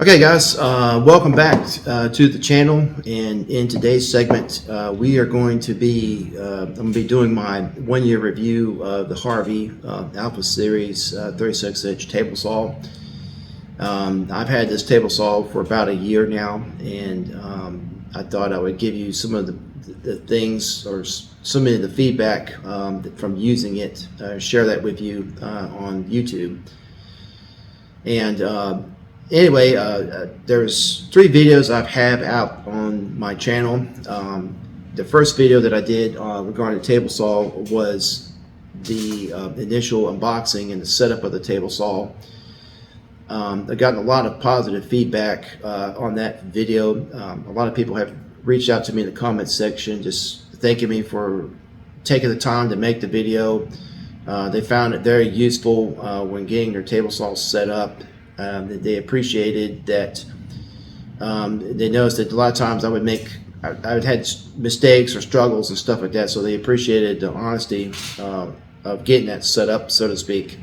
Okay, guys, welcome back to the channel. And in today's segment, we are going to be I'm going to be doing my 1-year review of the Harvey Alpha Series 36-inch table saw. I've had this table saw for about a year now, and I thought I would give you some of the things, or some of the feedback from using it, share that with you on YouTube. And anyway, there's 3 videos I have out on my channel. The first video that I did regarding the table saw was the initial unboxing and the setup of the table saw. I've gotten a lot of positive feedback on that video. A lot of people have reached out to me in the comments section just thanking me for taking the time to make the video. They found it very useful when getting their table saw set up. They appreciated that. They noticed that a lot of times I would had mistakes or struggles and stuff like that, so they appreciated the honesty of getting that set up, so to speak.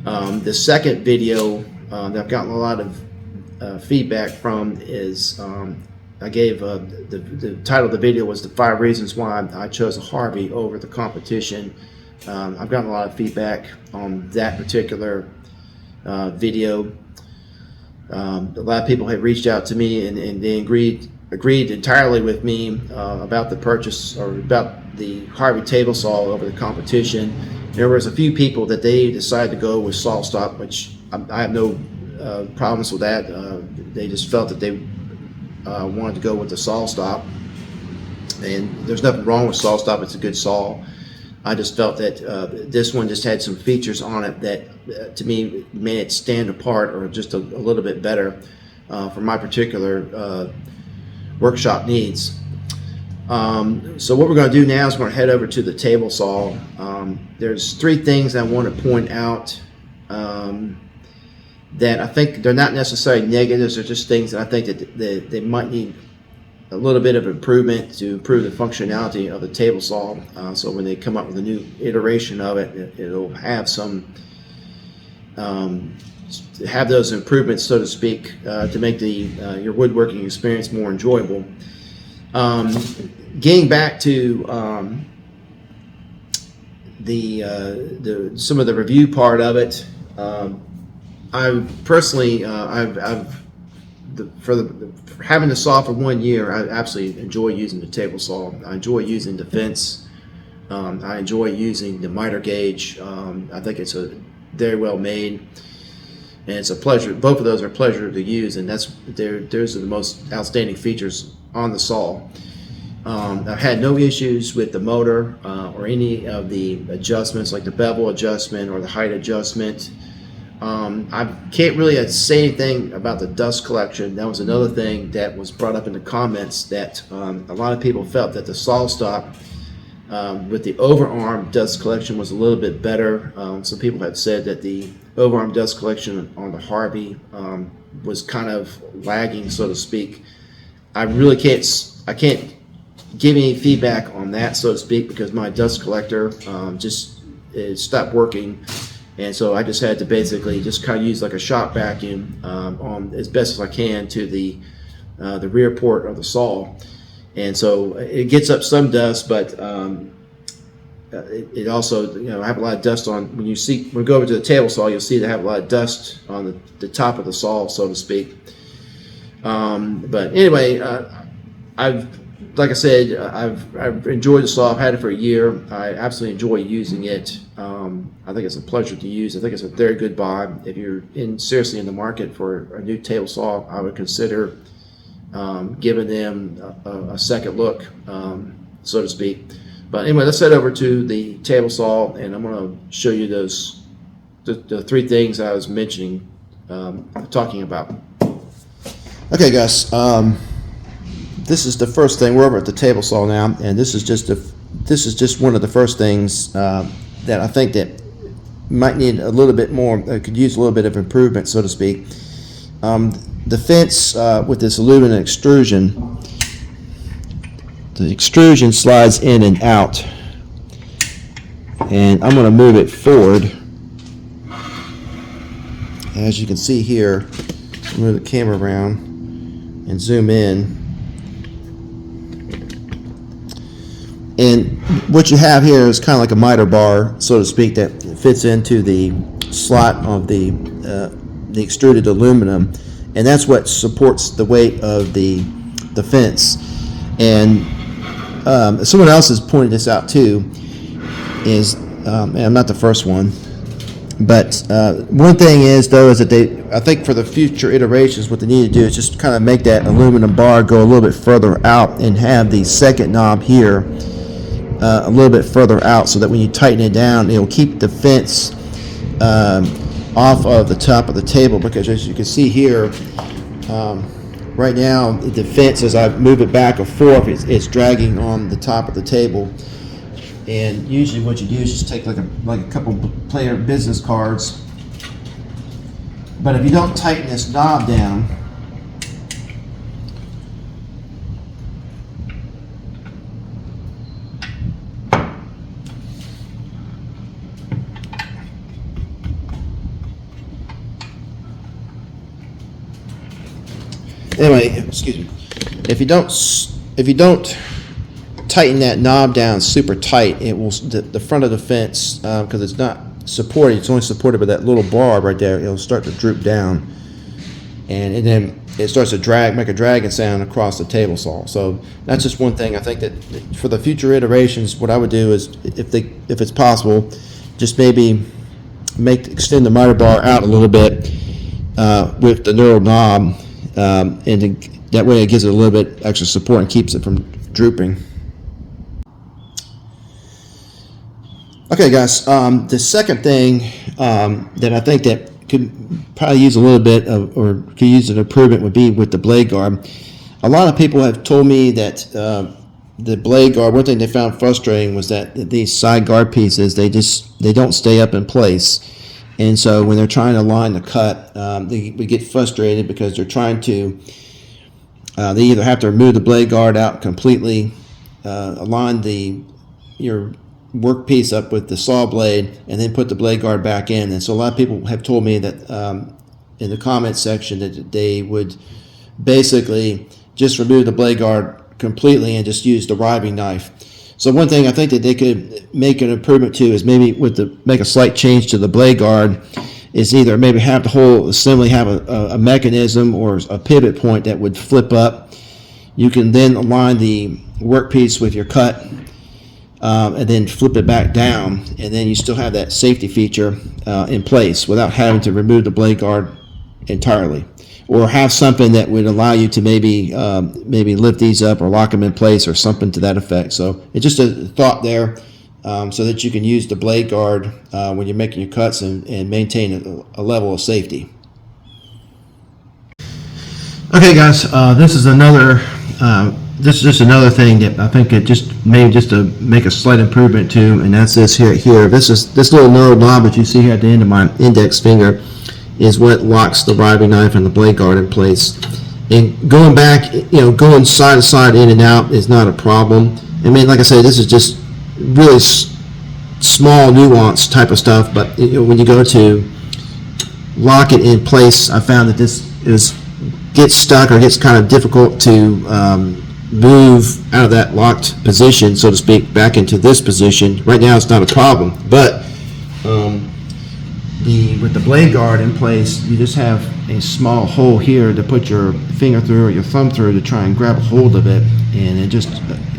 The second video that I've gotten a lot of feedback from is I gave the title of the video was the 5 reasons why I chose a Harvey over the competition. I've gotten a lot of feedback on that particular video. A lot of people have reached out to me, and they agreed entirely with me about the purchase, or about the Harvey table saw over the competition. There was a few people that they decided to go with SawStop, which I have no problems with that. They just felt that they wanted to go with the SawStop, and there's nothing wrong with SawStop. It's a good saw. I just felt that this one just had some features on it that to me made it stand apart, or just a little bit better for my particular workshop needs. So what we're going to do now is we're going to head over to the table saw. There's 3 things I want to point out that I think they're not necessarily negatives. They're just things that I think that they might need a little bit of improvement to improve the functionality of the table saw. So when they come up with a new iteration of it, it'll have some have those improvements, so to speak, to make your woodworking experience more enjoyable. Getting back to some of the review part of it, I personally for having the saw for 1 year, I absolutely enjoy using the table saw. I enjoy using the fence. I enjoy using the miter gauge. I think it's very well made, and it's a pleasure. Both of those are a pleasure to use, and those are the most outstanding features on the saw. I've had no issues with the motor or any of the adjustments, like the bevel adjustment or the height adjustment. I can't really say anything about the dust collection. That was another thing that was brought up in the comments, that a lot of people felt that the SawStop with the overarm dust collection was a little bit better. Some people had said that the overarm dust collection on the Harvey was kind of lagging, so to speak. I can't give any feedback on that, so to speak, because my dust collector it stopped working. And so I just had to basically just kind of use like a shop vacuum on as best as I can to the rear port of the saw. And so it gets up some dust, but it also, I have a lot of dust on. When we go over to the table saw, you'll see they have a lot of dust on the top of the saw, so to speak. But anyway, like I said, I've enjoyed the saw. I've had it for a year. I absolutely enjoy using it. I think it's a pleasure to use. I think it's a very good buy. If you're seriously in the market for a new table saw, I would consider giving them a second look, so to speak. But anyway, let's head over to the table saw, and I'm going to show you the 3 things I was mentioning, talking about. Okay, guys. This is the first thing. We're over at the table saw now, and this is just one of the first things that I think that might need a little bit more, could use a little bit of improvement, so to speak. The fence with this aluminum extrusion, the extrusion slides in and out, and I'm going to move it forward. As you can see here, move the camera around and zoom in. And what you have here is kind of like a miter bar, so to speak, that fits into the slot of the extruded aluminum, and that's what supports the weight of the fence. And someone else has pointed this out too. And I'm not the first one, but one thing is though is that I think for the future iterations, what they need to do is just kind of make that aluminum bar go a little bit further out and have the second knob here a little bit further out, so that when you tighten it down, it'll keep the fence off of the top of the table. Because as you can see here, right now the fence, as I move it back or forth, it's dragging on the top of the table. And usually what you do is just take like a couple player business cards. But if you don't tighten this knob down, anyway, excuse me. If you don't tighten that knob down super tight, it will the front of the fence, because it's not supported. It's only supported by that little bar right there. It'll start to droop down, and then it starts to make a dragging sound across the table saw. So that's just one thing. I think that for the future iterations, what I would do is, if it's possible, just maybe extend the miter bar out a little bit with the knurled knob, and that way it gives it a little bit extra support and keeps it from drooping. Okay, guys. The second thing that I think that could probably use a little bit of, or could use an improvement, would be with the blade guard. A lot of people have told me that the blade guard, one thing they found frustrating was that these side guard pieces, they don't stay up in place. And so when they're trying to line the cut, they get frustrated because they're trying to, they either have to remove the blade guard out completely, align your workpiece up with the saw blade, and then put the blade guard back in. And so a lot of people have told me that in the comment section that they would basically just remove the blade guard completely and just use the riving knife. So one thing I think that they could make an improvement to is maybe make a slight change to the blade guard, is either maybe have the whole assembly have a mechanism or a pivot point that would flip up. You can then align the workpiece with your cut, and then flip it back down, and then you still have that safety feature in place without having to remove the blade guard entirely, or have something that would allow you to maybe lift these up or lock them in place or something to that effect. So it's just a thought there, so that you can use the blade guard when you're making your cuts and maintain a level of safety. Okay, guys, this is just another thing that I think it just to make a slight improvement to, and that's this here. This little knurled knob that you see here at the end of my index finger is what locks the riving knife and the blade guard in place. And going back, going side to side, in and out, is not a problem. I mean, like I said, this is just really small nuance type of stuff, but when you go to lock it in place, I found that this gets stuck or gets kind of difficult to move out of that locked position, so to speak, back into this position. Right now it's not a problem, but with the blade guard in place, you just have a small hole here to put your finger through or your thumb through to try and grab a hold of it, and it just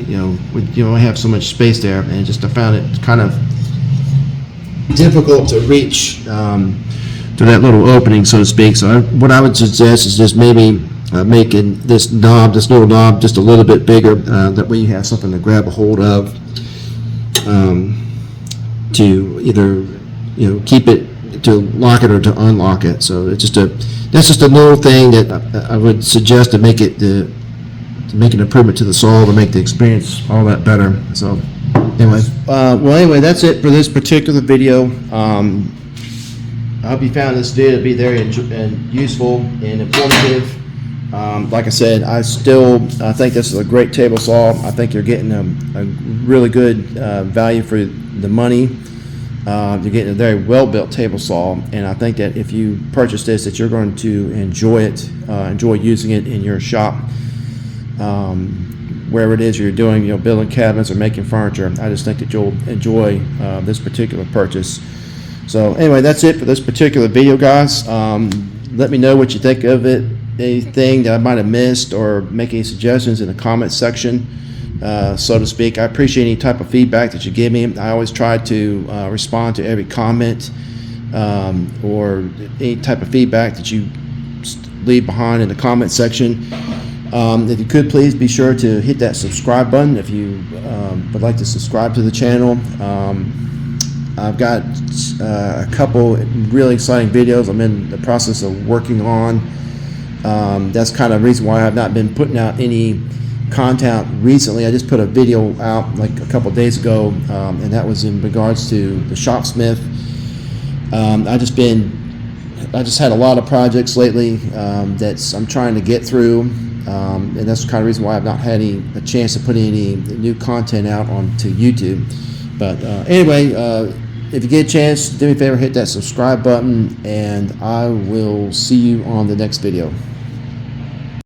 you only have so much space there, and I found it kind of difficult to reach to that little opening, so to speak. So what I would suggest is just maybe making this little knob just a little bit bigger, that way you have something to grab a hold of, to either keep it, to lock it or to unlock it. So that's just a little thing that I would suggest to make an improvement to the saw, to make the experience all that better. So anyway, that's it for this particular video. I hope you found this video to be very useful and informative. Like I said, I think this is a great table saw. I think you're getting a really good value for the money. You're getting a very well-built table saw, and I think that if you purchase this, that you're going to enjoy it, enjoy using it in your shop, wherever it is you're doing, building cabinets or making furniture. I just think that you'll enjoy this particular purchase. So anyway, that's it for this particular video, guys. Let me know what you think of it, anything that I might have missed, or make any suggestions in the comment section, so to speak. I appreciate any type of feedback that you give me. I always try to respond to every comment or any type of feedback that you leave behind in the comment section. If you could, please be sure to hit that subscribe button if you would like to subscribe to the channel. I've got a couple really exciting videos I'm in the process of working on. That's kind of the reason why I've not been putting out any content recently. I just put a video out like a couple days ago, and that was in regards to the Shopsmith. I just had a lot of projects lately that I'm trying to get through, and that's the kind of reason why I've not had a chance to put any new content out onto YouTube. But anyway, if you get a chance, do me a favor, hit that subscribe button, and I will see you on the next video.